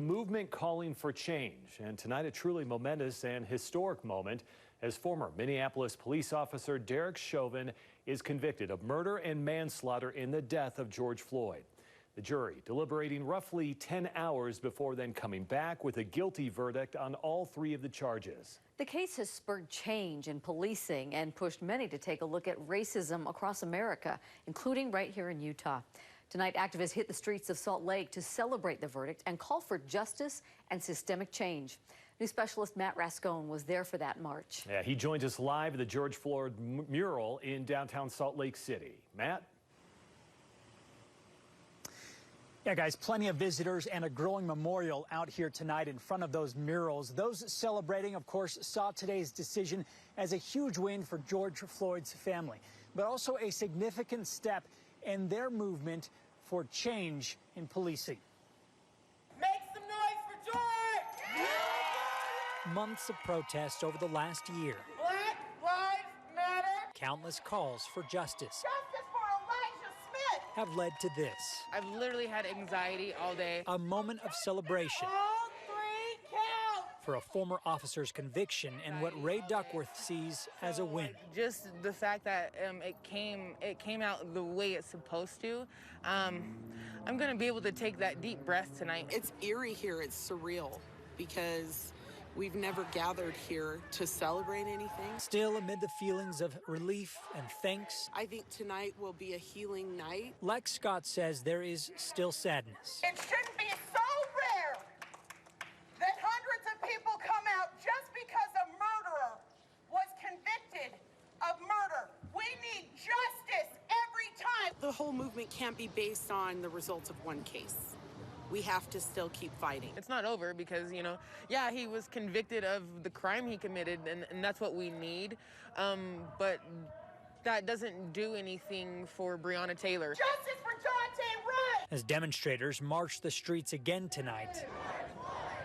movement calling for change. And tonight, a truly momentous and historic moment as former Minneapolis police officer Derek Chauvin is convicted of murder and manslaughter in the death of George Floyd. The jury deliberating roughly 10 hours before then coming back with a guilty verdict on all three of the charges. The case has spurred change in policing and pushed many to take a look at racism across America, including right here in Utah. Tonight, activists hit the streets of Salt Lake to celebrate the verdict and call for justice and systemic change. News specialist Matt Rascone was there for that march. Yeah, he joins us live at the George Floyd mural in downtown Salt Lake City. Matt? Yeah, guys, plenty of visitors and a growing memorial out here tonight in front of those murals. Those celebrating, of course, saw today's decision as a huge win for George Floyd's family, but also a significant step in their movement for change in policing. Make some noise for George! Yeah! Months of protests over the last year. Black Lives Matter! Countless calls for justice. Justice for Elijah Smith! Have led to this. I've literally had anxiety all day. A moment of celebration All three count! for a former officer's conviction and what Ray Duckworth sees as a win. Just the fact that it came out the way it's supposed to. I'm going to be able to take that deep breath tonight. It's eerie here. It's surreal because we've never gathered here to celebrate anything. Still, amid the feelings of relief and thanks, I think tonight will be a healing night. Lex Scott says there is still sadness. It shouldn't be so rare that hundreds of people come out just because a murderer was convicted of murder. We need justice every time. The whole movement can't be based on the results of one case. We have to still keep fighting. It's not over because, yeah, he was convicted of the crime he committed, and that's what we need. But that doesn't do anything for Breonna Taylor. Justice for Jonte Wright! As demonstrators marched the streets again tonight,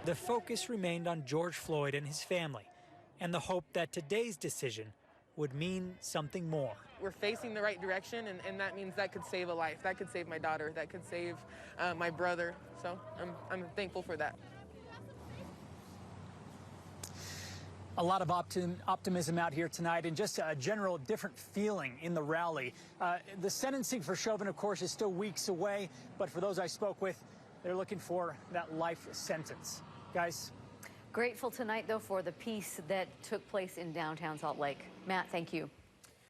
the focus remained on George Floyd and his family, and the hope that today's decision would mean something more. We're facing the right direction, and that means that could save a life. That could save my daughter. That could save my brother. So I'm thankful for that. A lot of optimism out here tonight and just a general different feeling in the rally. The sentencing for Chauvin, of course, is still weeks away, but for those I spoke with, they're looking for that life sentence. Guys? Grateful tonight, though, for the peace that took place in downtown Salt Lake. Matt, thank you.